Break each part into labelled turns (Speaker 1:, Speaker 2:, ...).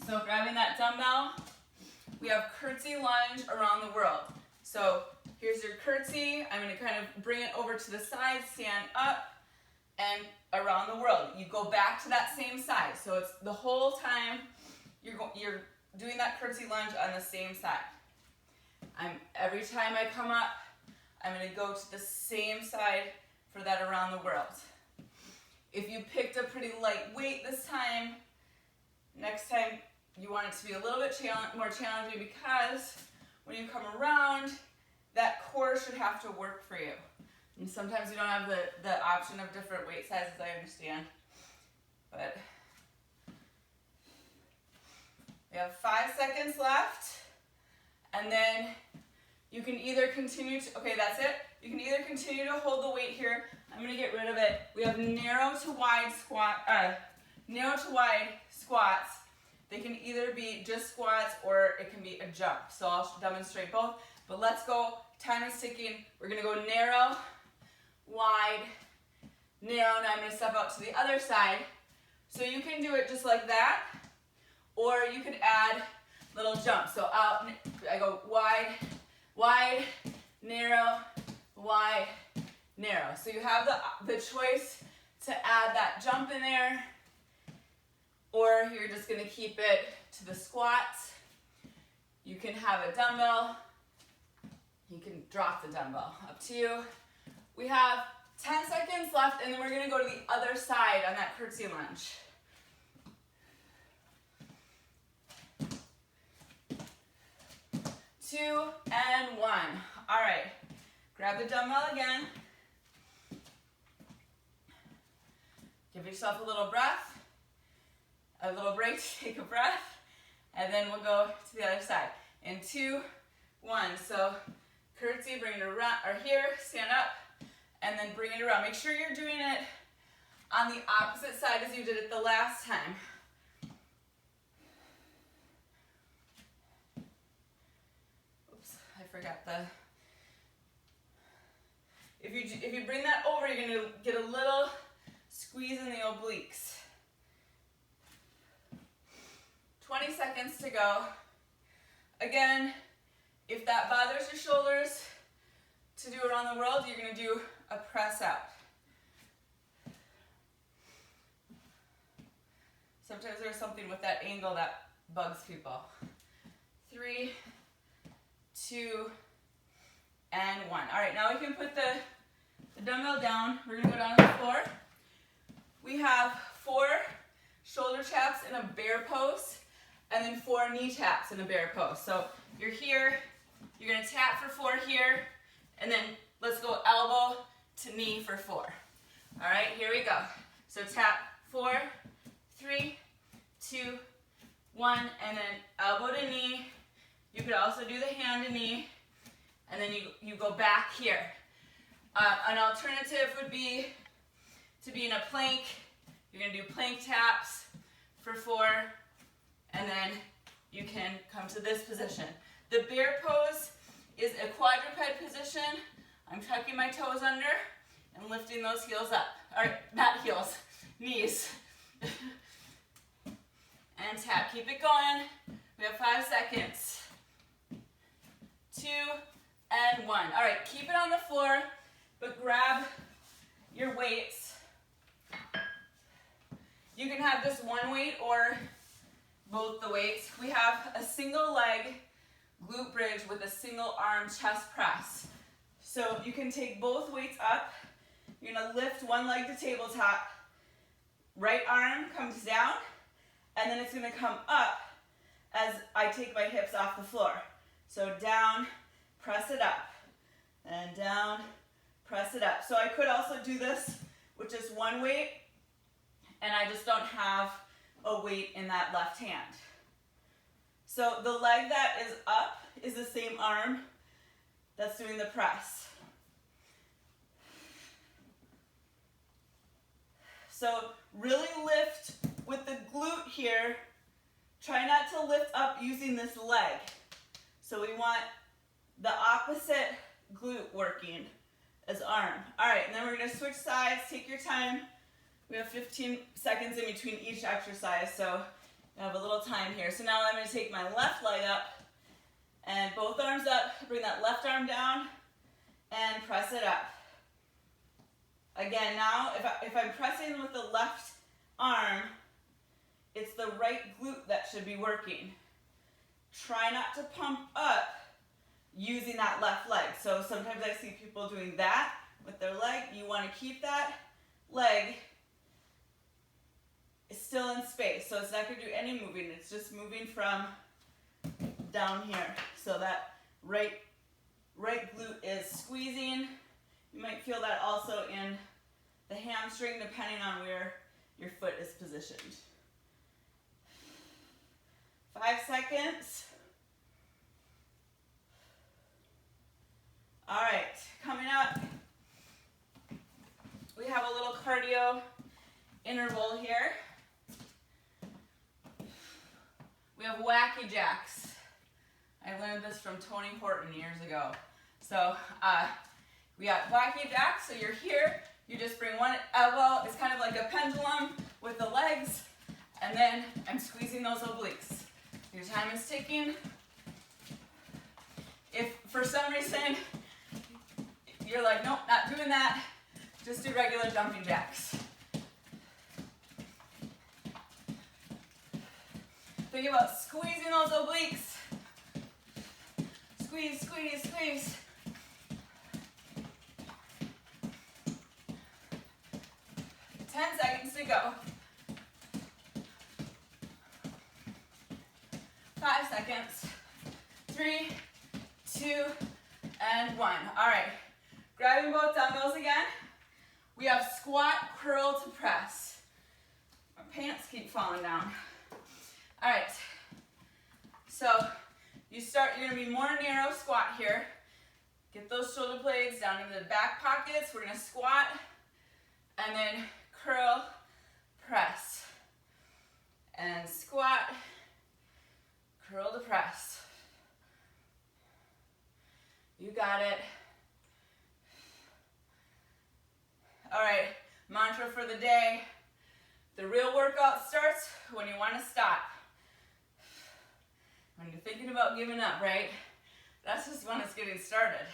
Speaker 1: So grabbing that dumbbell, we have curtsy lunge around the world. So here's your curtsy. I'm going to kind of bring it over to the side, stand up, and around the world. You go back to that same side. So it's the whole time you're doing that curtsy lunge on the same side. Every time I come up, I'm going to go to the same side for that around the world. If you picked a pretty light weight this time, next time you want it to be a little bit more challenging, because when you come around, that core should have to work for you. And sometimes you don't have the option of different weight sizes, I understand. But we have 5 seconds left. And then you can either continue to, okay, that's it. You can either continue to hold the weight here. I'm going to get rid of it. We have narrow to wide squats. They can either be just squats or it can be a jump. So I'll demonstrate both. But let's go. Time is ticking. We're going to go narrow, wide, narrow. Now I'm going to step out to the other side. So you can do it just like that, or you could add little jumps. So out, I go wide, wide, narrow, wide, narrow. So you have the choice to add that jump in there, or you're just going to keep it to the squats. You can have a dumbbell. You can drop the dumbbell. Up to you. We have 10 seconds left, and then we're going to go to the other side on that curtsy lunge. 2 and 1. All right. Grab the dumbbell again. Give yourself a little breath, a little break to take a breath, and then we'll go to the other side. In 2, 1. So curtsy, bring it around, or here, stand up, and then bring it around. Make sure you're doing it on the opposite side as you did it the last time. Oops, I forgot the... If you bring that over, you're going to get a little squeeze in the obliques. 20 seconds to go. Again, if that bothers your shoulders to do around the world, you're going to do a press out. Sometimes there's something with that angle that bugs people. 3, 2, and 1. All right, now we can put the dumbbell down. We're going to go down to the floor. We have 4 shoulder taps in a bear pose, and then 4 knee taps in a bear pose. So you're here, you're going to tap for 4 here, and then let's go elbow to knee for 4. All right, here we go. So tap 4, 3, 2, 1, and then elbow to knee. You could also do the hand to knee, and then you go back here. An alternative would be to be in a plank. You're going to do plank taps for 4, and then you can come to this position. The bear pose is a quadruped position. I'm tucking my toes under and lifting those heels up. Or not heels, knees. And tap. Keep it going. We have 5 seconds. 2 and 1. All right, keep it on the floor, but grab your weights. You can have just one weight or both the weights. We have a single leg glute bridge with a single arm chest press. So you can take both weights up. You're going to lift one leg to tabletop. Right arm comes down, and then it's going to come up as I take my hips off the floor. So down, press it up, and down, press it up. So I could also do this with just one weight, and I just don't have a weight in that left hand. So the leg that is up is the same arm that's doing the press. So really lift with the glute here. Try not to lift up using this leg. So we want the opposite glute working as arm. All right, and then we're going to switch sides. Take your time. We have 15 seconds in between each exercise. So I have a little time here. So now I'm going to take my left leg up and both arms up, bring that left arm down and press it up. Again, now if I'm pressing with the left arm, it's the right glute that should be working. Try not to pump up using that left leg. So sometimes I see people doing that with their leg. You want to keep that leg still in space. So it's not going to do any moving. It's just moving from down here. So that right glute is squeezing. You might feel that also in the hamstring depending on where your foot is positioned. 5 seconds. All right, coming up, we have a little cardio interval here. We have wacky jacks. I learned this from Tony Horton years ago. So we got wacky jacks. So you're here, you just bring one elbow. It's kind of like a pendulum with the legs. And then I'm squeezing those obliques. Your time is ticking. If for some reason you're like, nope, not doing that, just do regular jumping jacks. Think about squeezing those obliques. Squeeze, squeeze, squeeze. Ten seconds to go. 5 seconds. 3, 2, and 1. All right. Grabbing both dumbbells again. We have squat, curl to press. My pants keep falling down. All right. So you're going to be more narrow squat here. Get those shoulder blades down into the back pockets. We're going to squat and then curl, press. And squat, curl to press. You got it. All right, mantra for the day. The real workout starts when you want to stop. When you're thinking about giving up, right? That's just when it's getting started.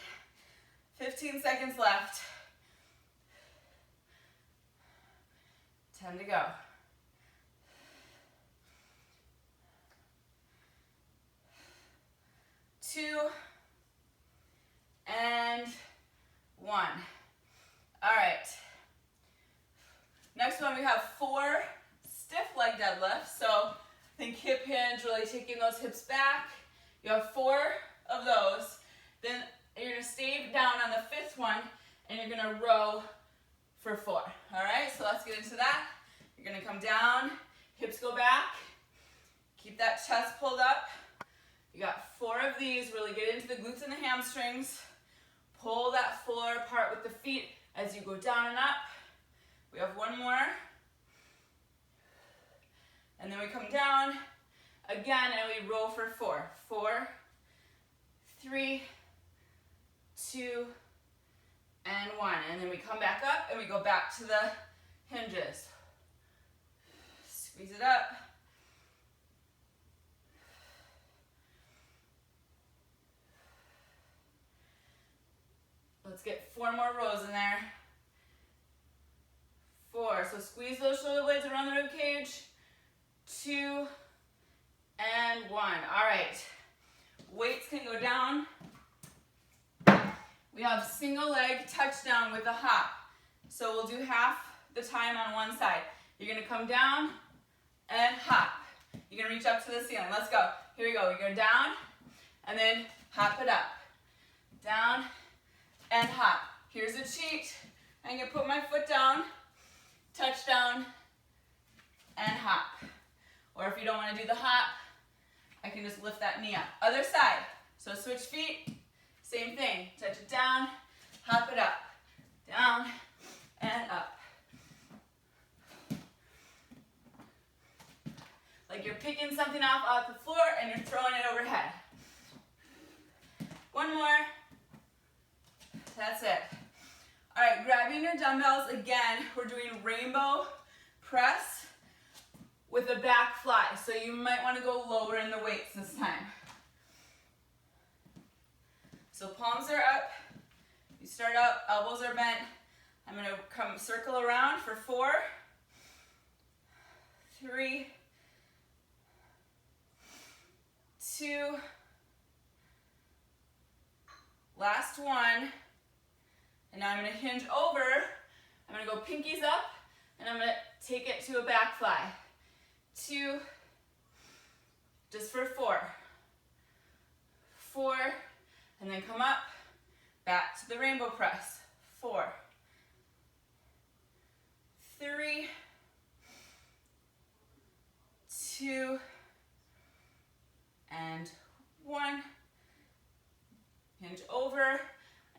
Speaker 1: 15 seconds left. 10 to go. 2 and 1. All right. Next one, we have 4 stiff leg deadlifts. So think hip hinge, really taking those hips back. You have 4 of those. Then you're going to stay down on the 5th one, and you're going to row for 4. All right, so let's get into that. You're going to come down, hips go back. Keep that chest pulled up. You got 4 of these. Really get into the glutes and the hamstrings. Pull that floor apart with the feet as you go down and up. We have 1 more. And then we come down again and we roll for 4. 4, 3, 2, and 1. And then we come back up and we go back to the hinges. Squeeze it up. Let's get 4 more rows in there. 4. So squeeze those shoulder blades around the rib cage. 2 and 1. All right. Weights can go down. We have single leg touchdown with a hop. So we'll do half the time on one side. You're going to come down and hop. You're going to reach up to the ceiling. Let's go. Here we go. We go down and then hop it up. Down and hop. Here's a cheat. I'm going to put my foot down, touch down, and hop. Or if you don't want to do the hop, I can just lift that knee up. Other side. So switch feet, same thing. Touch it down, hop it up. Down and up. Like you're picking something off the floor and you're throwing it overhead. 1 more. That's it. All right, grabbing your dumbbells again. We're doing rainbow press with a back fly. So you might want to go lower in the weights this time. So palms are up. You start up, elbows are bent. I'm going to come circle around for 4, 3, 2, last one. And now I'm going to hinge over. I'm going to go pinkies up, and I'm going to take it to a back fly. 2, just for 4, 4, and then come up, back to the rainbow press. 4, 3, 2, and 1. Hinge over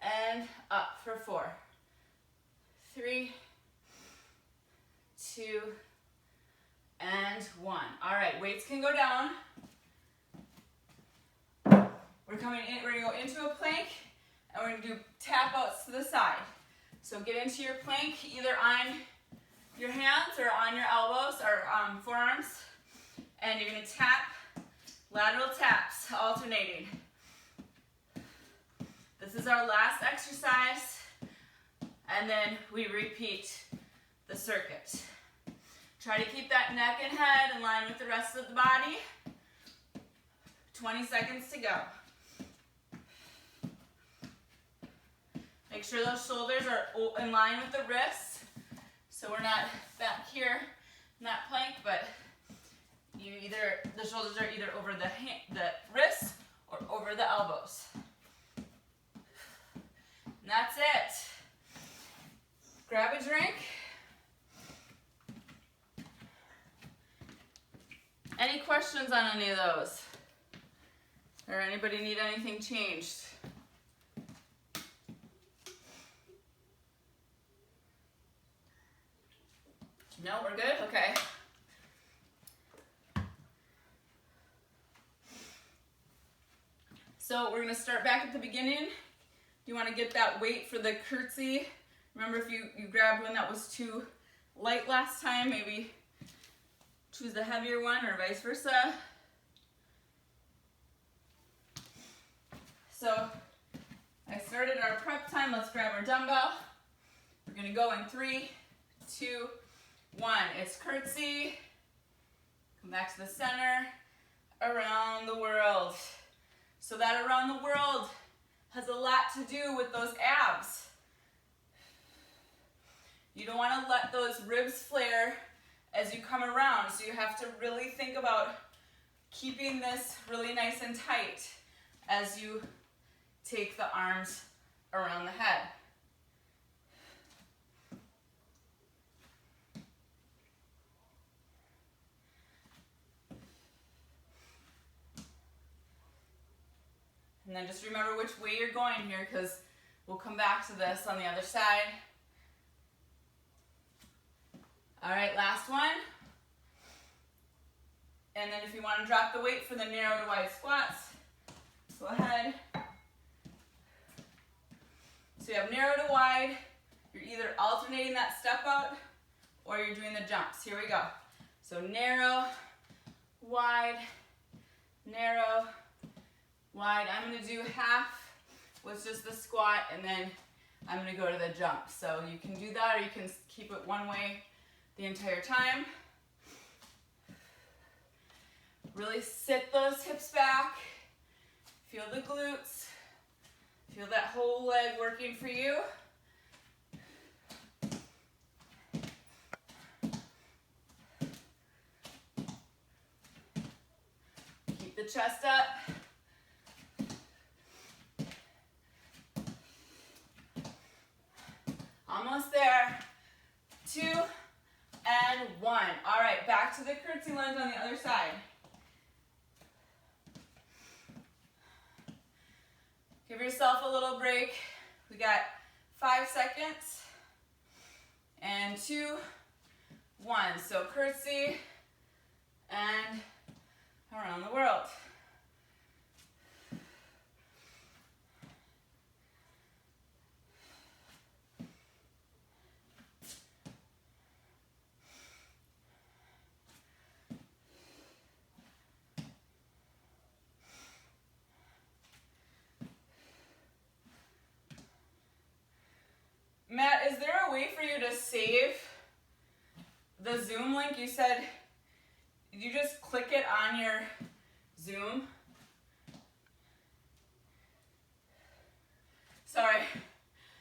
Speaker 1: and up for 4, 3, 2, and 1. All right, weights can go down. We're coming in, we're gonna go into a plank, and we're gonna do tap outs to the side. So get into your plank either on your hands or on your elbows or forearms, and you're gonna tap, lateral taps, alternating. This is our last exercise, and then we repeat the circuit. Try to keep that neck and head in line with the rest of the body. 20 seconds to go. Make sure those shoulders are in line with the wrists, so we're not back here in that plank, but the shoulders are either over the wrists or over the elbows. And that's it. Grab a drink. Any questions on any of those? Or anybody need anything changed? No, we're good? Okay. So we're going to start back at the beginning. You want to get that weight for the curtsy. Remember, if you grabbed one that was too light last time, maybe choose the heavier one or vice versa. So I started our prep time. Let's grab our dumbbell. We're going to go in 3, 2, 1. It's curtsy. Come back to the center. Around the world. So that around the world has a lot to do with those abs. You don't want to let those ribs flare as you come around, so you have to really think about keeping this really nice and tight as you take the arms around the head. And then just remember which way you're going here, because we'll come back to this on the other side. All right, last one. And then if you want to drop the weight for the narrow to wide squats, go ahead. So you have narrow to wide. You're either alternating that step out or you're doing the jumps. Here we go. So narrow, wide, narrow, wide. I'm going to do half with just the squat, and then I'm going to go to the jump. So you can do that, or you can keep it one way the entire time. Really sit those hips back. Feel the glutes. Feel that whole leg working for you. Keep the chest up. Almost there. 2 and 1. All right, back to the curtsy lunge on the other side. Give yourself a little break. We got 5 seconds. And 2, 1. So curtsy and around the world. on your Zoom. Sorry.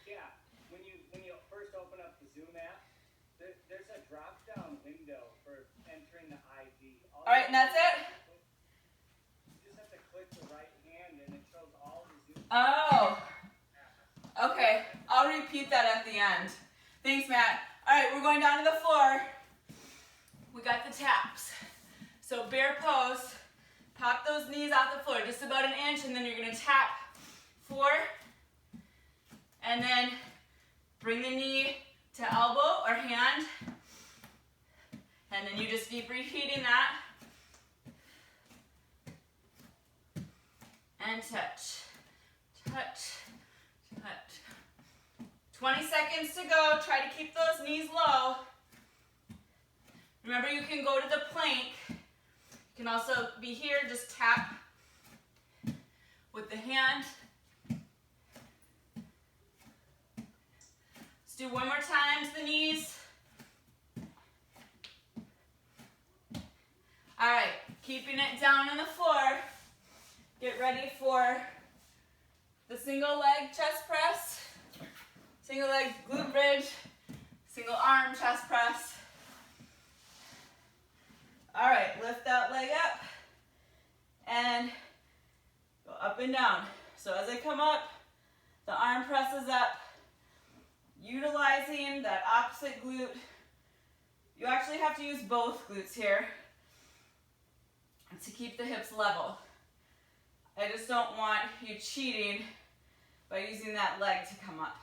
Speaker 2: Yeah, when you first open up the Zoom app, there's a drop-down window for entering the ID.
Speaker 1: All right, and that's it?
Speaker 2: You just have to click the right hand and it shows all the Zoom.
Speaker 1: Oh. Okay, I'll repeat that at the end. Thanks, Matt. All right, we're going down to the floor. We got the taps. So bear pose, pop those knees off the floor, just about an inch, and then you're gonna tap 4, and then bring the knee to elbow or hand, and then you just keep repeating that. And touch, touch, touch. 20 seconds to go. Try to keep those knees low. Remember, you can go to the plank. You can also be here, just tap with the hand. Let's do one more time to the knees. All right, keeping it down on the floor. Get ready for the single leg chest press, single leg glute bridge, single arm chest press. All right, lift that leg up and go up and down. So as I come up, the arm presses up, utilizing that opposite glute. You actually have to use both glutes here to keep the hips level. I just don't want you cheating by using that leg to come up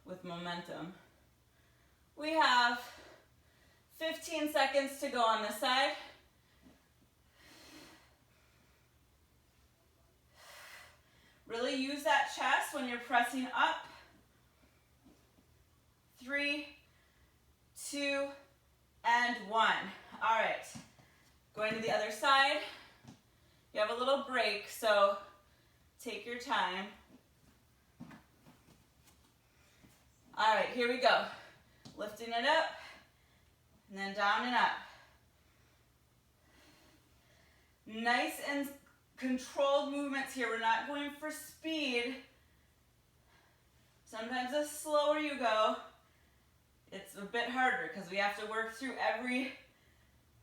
Speaker 1: with momentum. We have 15 seconds to go on this side. Really use that chest when you're pressing up. 3, 2, and 1. All right, going to the other side. You have a little break, so take your time. All right, here we go. Lifting it up, and then down and up. Nice and controlled movements here. We're not going for speed. Sometimes the slower you go, it's a bit harder because we have to work through every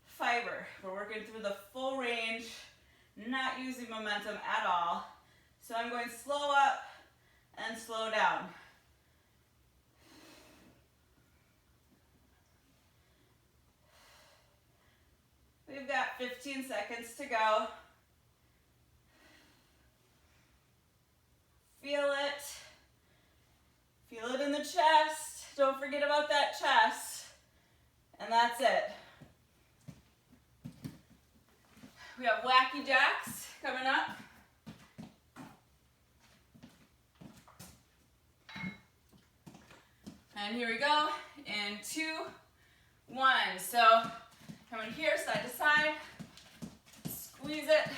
Speaker 1: fiber. We're working through the full range, not using momentum at all. So I'm going slow up and slow down. We've got 15 seconds to go. Feel it. Feel it in the chest. Don't forget about that chest. And that's it. We have wacky jacks coming up. And here we go in 2, 1. So coming here, side to side, squeeze it.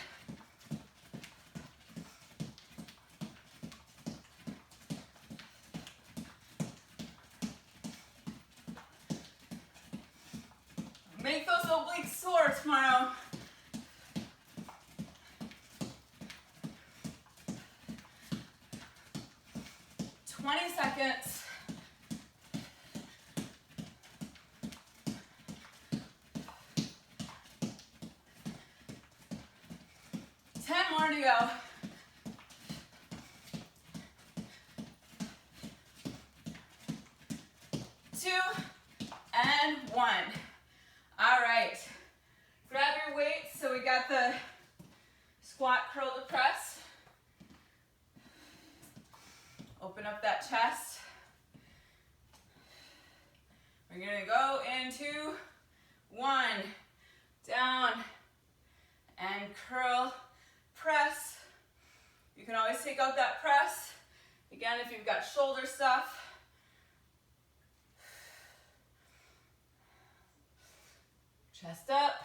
Speaker 1: Make those obliques sore tomorrow. Seconds. 10 more to go. 2 and 1. All right. Grab your weights. So we got the squat, curl to press. Open up that chest. We're gonna go into 1, down, and curl, press. You can always take out that press. Again, if you've got shoulder stuff. Chest up.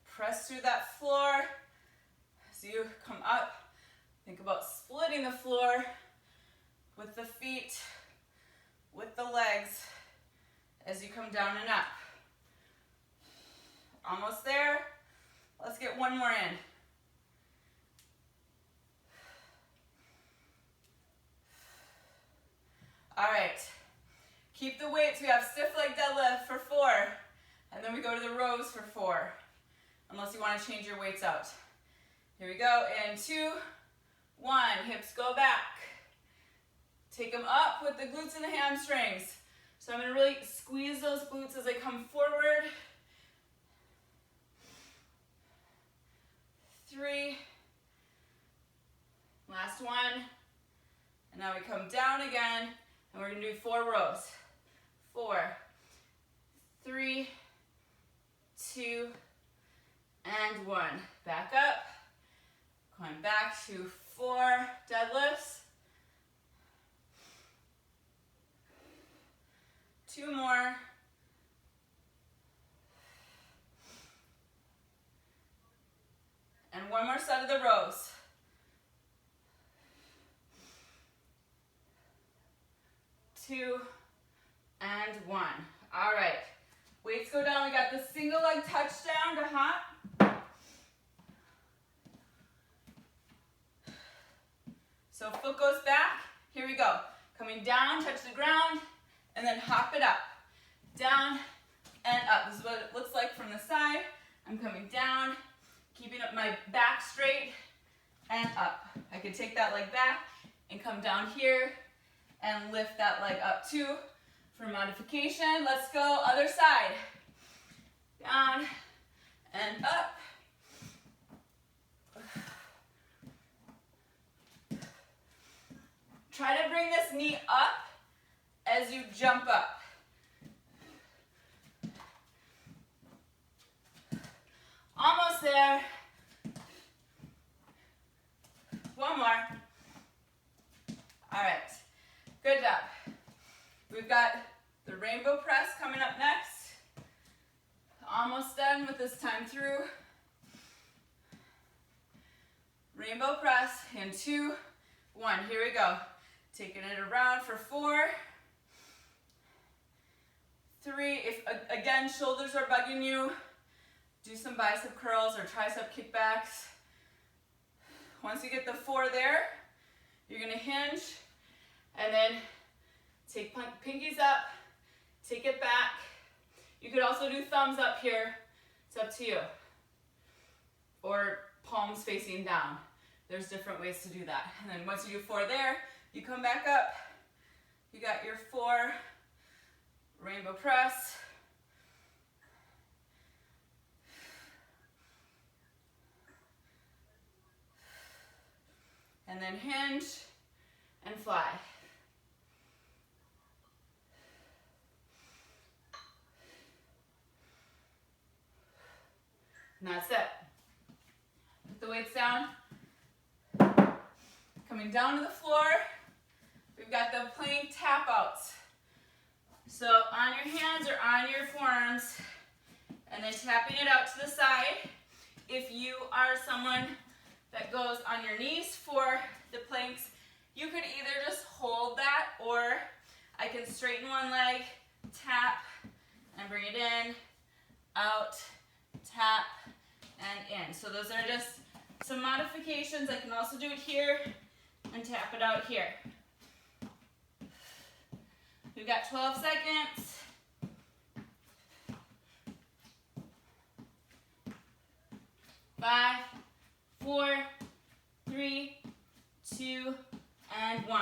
Speaker 1: Press through that floor. As you come up, think about splitting the floor with the feet. come down and up. Almost there. Let's get one more in. All right. Keep the weights. We have stiff leg deadlift for 4. And then we go to the rows for 4. Unless you want to change your weights out. Here we go. In 2, 1. Hips go back. Take them up with the glutes and the hamstrings. So I'm going to really squeeze those glutes as I come forward. 3. Last one. And now we come down again. And we're going to do 4 rows. 4, 3, 2, and 1. Back up. Going back to 4 deadlifts. 2 more. And 1 more set of the rows. 2 and 1. All right. Weights go down. We got the single leg touchdown to hop. So foot goes back. Here we go. Coming down, touch the ground, and then hop it up. Down and up. This is what it looks like from the side. I'm coming down, keeping up my back straight and up. I could take that leg back and come down here and lift that leg up too. For modification, let's go other side. Down and up. Try to bring this knee up as you jump up. Almost there. 1 more. All right, good job. We've got the rainbow press coming up next. Almost done with this time through. Rainbow press in 2, 1. Here we go. Taking it around for 4, 3. If again shoulders are bugging you, do some bicep curls or tricep kickbacks. Once you get the 4 there, you're gonna hinge and then take pinkies up, take it back. You could also do thumbs up here. It's up to you. Or palms facing down. There's different ways to do that. And then once you do 4 there, you come back up. You got your 4 rainbow press. And then hinge and fly. And that's it. Put the weights down. Coming down to the floor, we've got the plank tap outs. So on your hands or on your forearms, and then tapping it out to the side. If you are someone that goes on your knees for the planks, you could either just hold that, or I can straighten one leg, tap, and bring it in, out, tap, and in. So those are just some modifications. I can also do it here and tap it out here. We've got 12 seconds. 5, 4, 3, 2, and 1.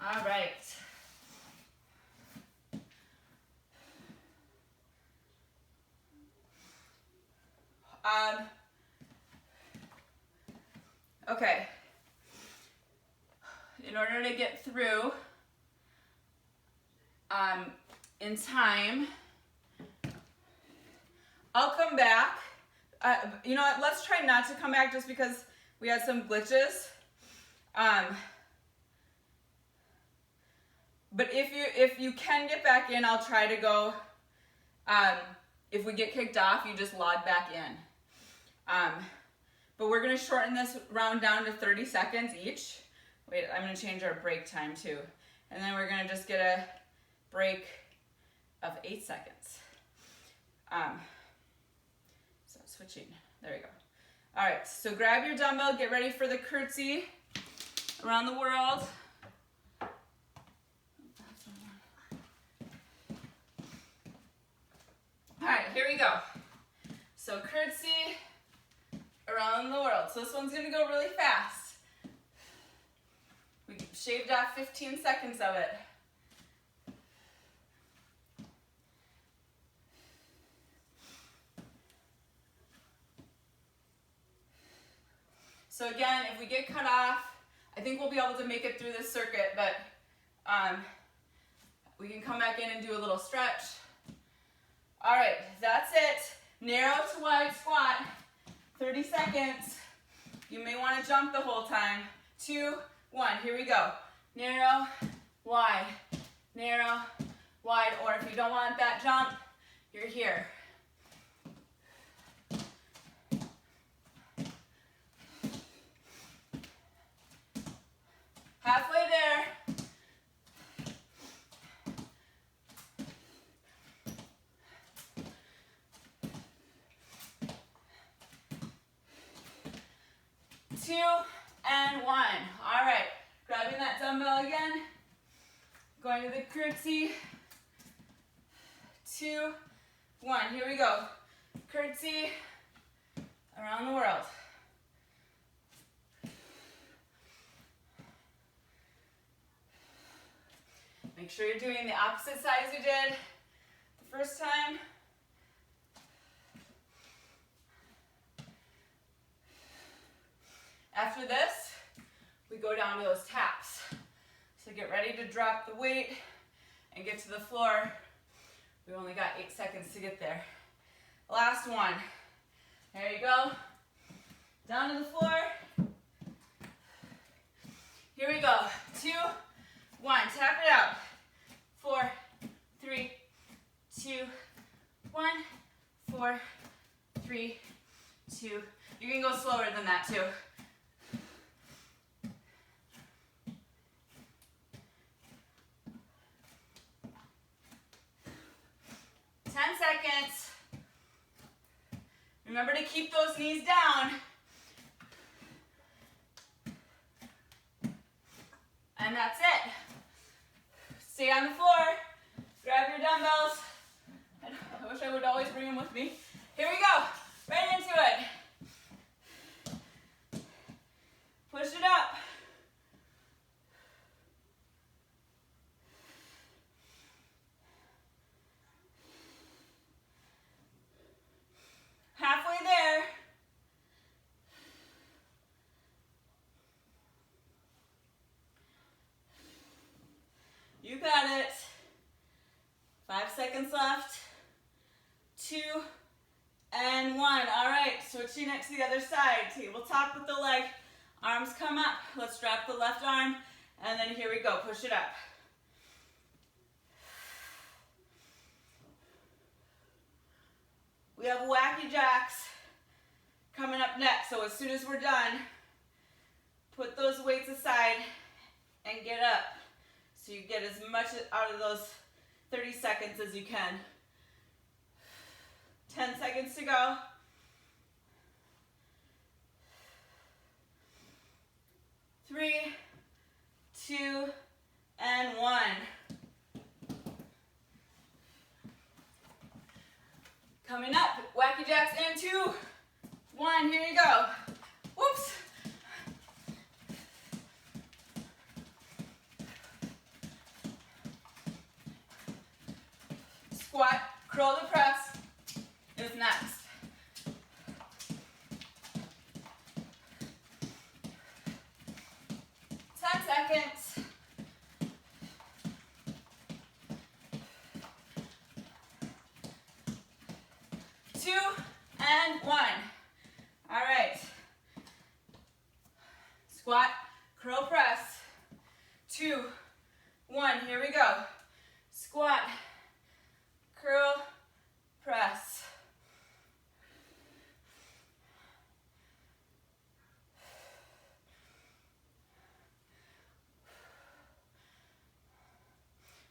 Speaker 1: All right. Okay. In order to get through in time, I'll come back. You know what, let's try not to come back just because we had some glitches. But if you can get back in, I'll try to go. If we get kicked off, you just log back in. But we're gonna shorten this round down to 30 seconds each. Wait, I'm gonna change our break time too. And then we're gonna just get a break of 8 seconds. So switching, there we go. All right, so grab your dumbbell, get ready for the curtsy around the world. All right, here we go. So curtsy around the world. So this one's gonna go really fast. We shaved off 15 seconds of it. So again, if we get cut off, I think we'll be able to make it through this circuit, but we can come back in and do a little stretch. All right, that's it. Narrow to wide squat, 30 seconds. You may want to jump the whole time. 2, 1, here we go. Narrow, wide, or if you don't want that jump, you're here. Halfway there. Two and 1. All right, grabbing that dumbbell again. Going to the curtsy. 2, 1. Here we go. Curtsy around the world. Make sure you're doing the opposite side as you did the first time. After this, we go down to those taps. So get ready to drop the weight and get to the floor. We only got 8 seconds to get there. Last one. There you go. Down to the floor. Here we go. 2, 1. Tap it out. 4, 3, 2, 1. 4, 3, 2. You can go slower than that too. Seconds. Remember to keep those knees down. And that's it. Stay on the floor. Grab your dumbbells. I wish I would always bring them with me. Here we go. Right into it. Push it up. Halfway there. You got it. 5 seconds left. 2 and 1. All right, switching it to the other side. Tabletop with the leg. Arms come up. Let's drop the left arm. And then here we go. Push it up. We have wacky jacks coming up next. So as soon as we're done, put those weights aside and get up. So you get as much out of those 30 seconds as you can. 10 seconds to go. 3, 2, and 1. Coming up, wacky jacks in 2, 1, here you go. Whoops. Squat, curl the press is next. Seconds. 2 and 1. All right. Squat, curl press. 2, 1. Here we go. Squat, curl, press.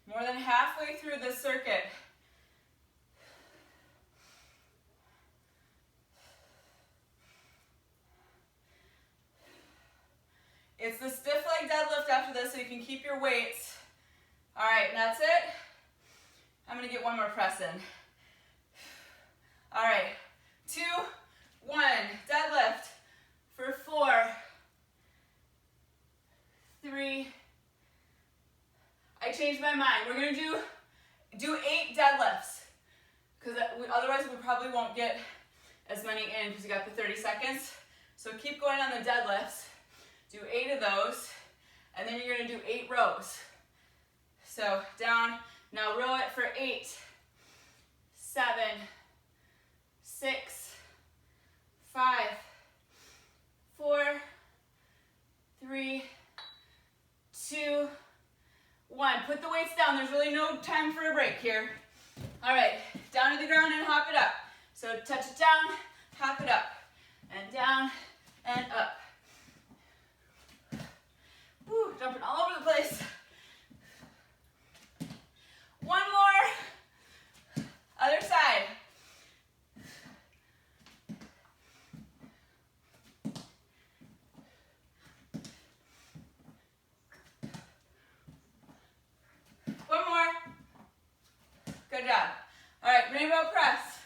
Speaker 1: More than halfway through this circuit. keep your weights. All right, and that's it. I'm gonna get one more press in. All right, 2, 1, deadlift for 4, 3, I changed my mind. We're gonna do 8 deadlifts, because otherwise we probably won't get as many in because you got the 30 seconds. So keep going on the deadlifts. Do 8 of those, and then you're gonna do 8 rows. So down, now row it for 8, 7, 6, 5, 4, 3, 2, 1. Put the weights down. There's really no time for a break here. All right, down to the ground and hop it up. So touch it down, hop it up, and down and up. Woo, jumping all over the place. One more. Other side. One more. Good job. All right, rainbow press.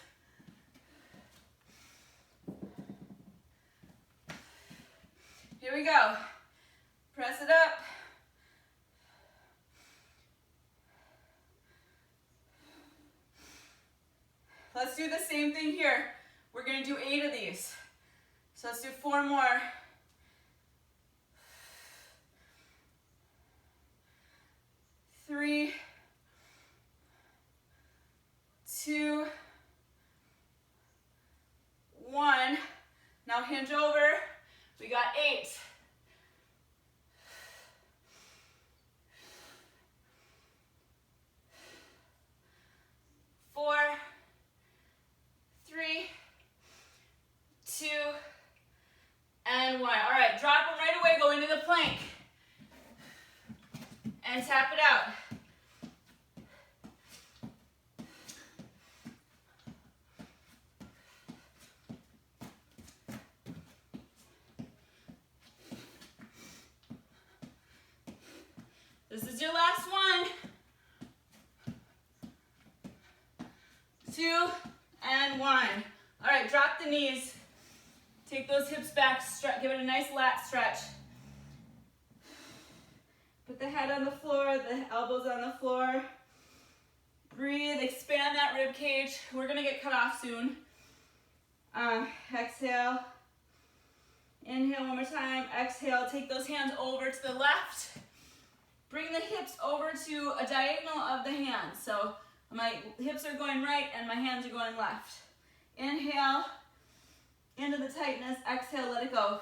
Speaker 1: Here we go. Press it up. Let's do the same thing here. We're going to do 8 of these. So let's do 4 more. 3, 2, 1. Now hinge over. We got 8. 4, 3, 2, and 1. All right, drop them right away. Go into the plank. And tap it out. This is your last one. 2 and 1. All right, drop the knees. Take those hips back, give it a nice lat stretch. Put the head on the floor, the elbows on the floor. Breathe, expand that rib cage. We're gonna get cut off soon. Exhale. Inhale one more time. Exhale, take those hands over to the left. Bring the hips over to a diagonal of the hands. So my hips are going right and my hands are going left. Inhale into the tightness. Exhale, let it go.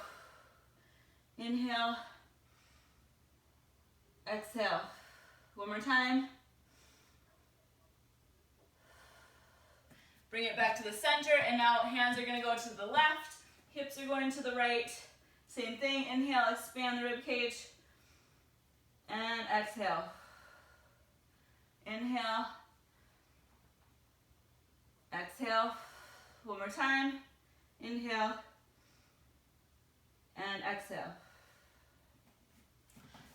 Speaker 1: Inhale. Exhale. One more time. Bring it back to the center, and now hands are going to go to the left. Hips are going to the right. Same thing. Inhale, expand the rib cage. And exhale. Inhale. Exhale. One more time. Inhale. And exhale.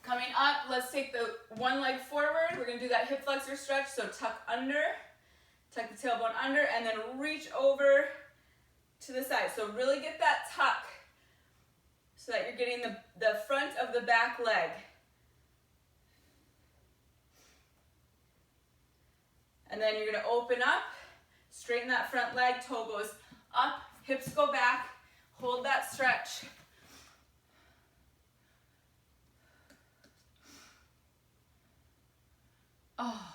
Speaker 1: Coming up, let's take the one leg forward. We're going to do that hip flexor stretch. So tuck under, tuck the tailbone under, and then reach over to the side. So really get that tuck so that you're getting the front of the back leg. And then you're going to open up, straighten that front leg, toe goes up, hips go back, hold that stretch. Oh.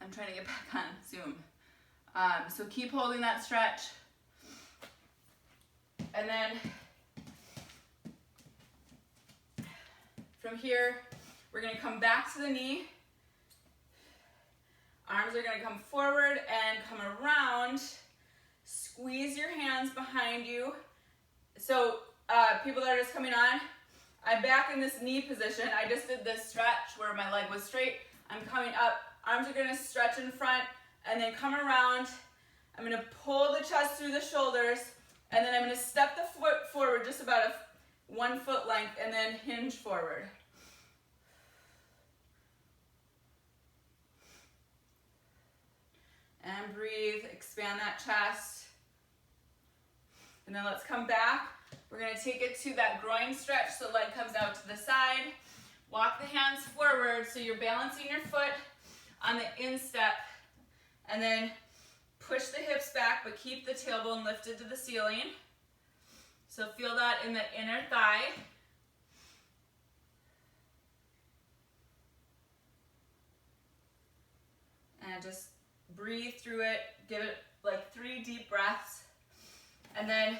Speaker 1: I'm trying to get back on Zoom. So keep holding that stretch. And then from here, we're going to come back to the knee. Arms are going to come forward and come around. Squeeze your hands behind you. So people that are just coming on, I'm back in this knee position. I just did this stretch where my leg was straight. I'm coming up. Arms are going to stretch in front and then come around. I'm going to pull the chest through the shoulders And then I'm going to step the foot forward just about a 1 foot length and then hinge forward. And breathe, expand that chest. And then let's come back. We're going to take it to that groin stretch so the leg comes out to the side. Walk the hands forward so you're balancing your foot on the instep. And then push the hips back but keep the tailbone lifted to the ceiling. So feel that in the inner thigh. And just breathe through it. Give it like 3 deep breaths. And then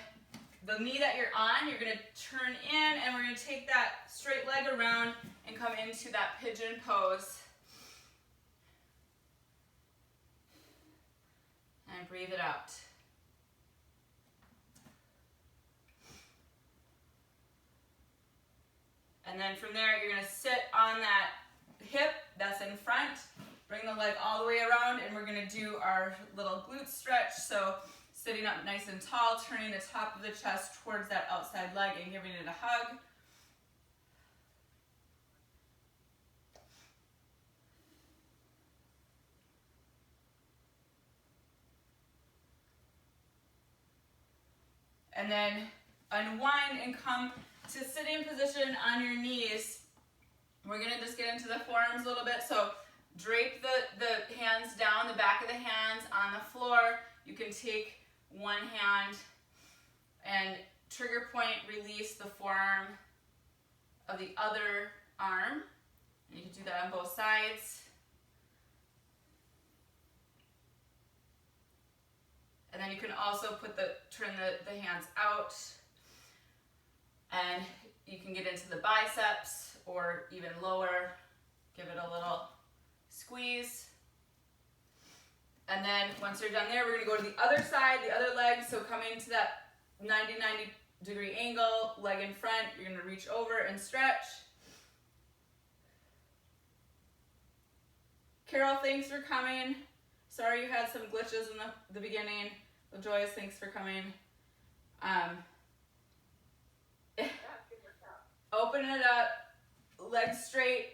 Speaker 1: the knee that you're on, you're going to turn in and we're going to take that straight leg around and come into that pigeon pose. And breathe it out. And then from there, you're going to sit on that hip that's in front. Bring the leg all the way around and we're going to do our little glute stretch. So sitting up nice and tall, turning the top of the chest towards that outside leg and giving it a hug. And then unwind and come to sitting position on your knees. We're going to just get into the forearms a little bit. So drape the hands down, the back of the hands on the floor. You can take one hand and trigger point release the forearm of the other arm. And you can do that on both sides. And then you can also turn the hands out and you can get into the biceps or even lower. Give it a little squeeze. And then once you're done there, we're going to go to the other side, the other leg. So coming to that 90 degree angle, leg in front, you're going to reach over and stretch. Carol, thanks for coming. Sorry you had some glitches in the beginning. LaJoyce, thanks for coming. Open it up, legs straight,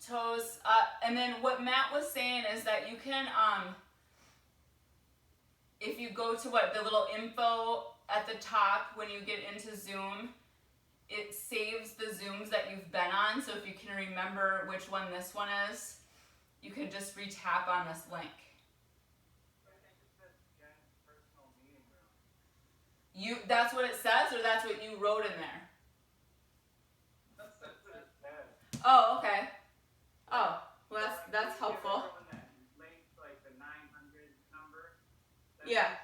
Speaker 1: toes up. And then what Matt was saying is that you can, if you go to the little info at the top when you get into Zoom, it saves the Zooms that you've been on. So if you can remember which one this one is, you could just re-tap on this link. That's what it says, or that's what you wrote in there? Oh, okay. Oh, well that's helpful.
Speaker 2: Like the 900 number.
Speaker 1: Yeah.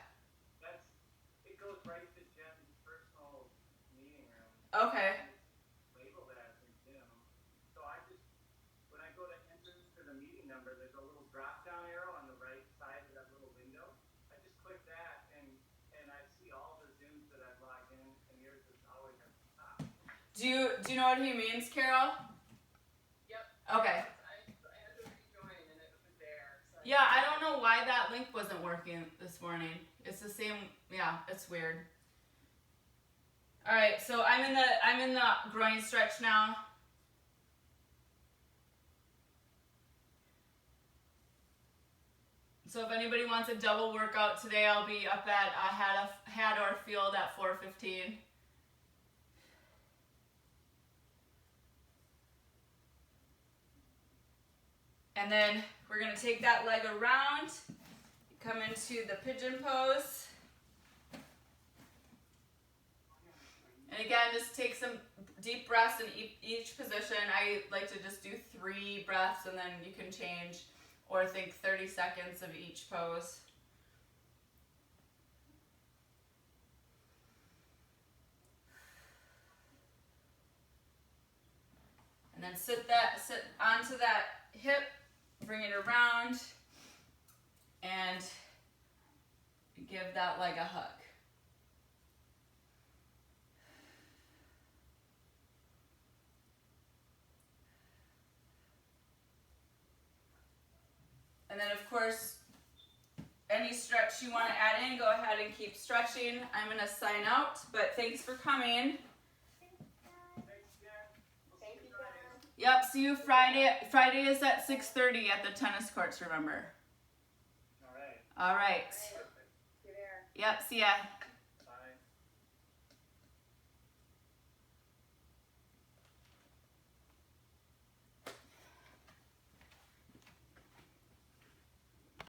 Speaker 2: It goes right to Jen's personal meeting room.
Speaker 1: Okay.
Speaker 2: Label that in Zoom. So when I go to enter the meeting number, there's a little drop down arrow on the right side of that little window. I just click that and I see all the Zooms that I've logged in, and yours is always at the top.
Speaker 1: Do you know what he means, Carol? Okay.
Speaker 3: I had to rejoin and it was there. So
Speaker 1: Yeah, I don't know why that link wasn't working this morning. It's the same. Yeah, it's weird. All right, so I'm in the groin stretch now. So if anybody wants a double workout today, I'll be up at Hador Field at 4:15. And then we're going to take that leg around, come into the pigeon pose. And again, just take some deep breaths in each position. I like to just do 3 breaths and then you can change, or think 30 seconds of each pose. And then sit onto that hip. Bring it around and give that leg a hug. And then of course, any stretch you want to add in, go ahead and keep stretching. I'm going to sign out, but thanks for coming.
Speaker 3: Thank you, guys.
Speaker 1: Yep, see you Friday. Friday is at 6:30 at the tennis courts, remember.
Speaker 2: All right.
Speaker 1: All right.
Speaker 3: You're there.
Speaker 1: Yep, see ya.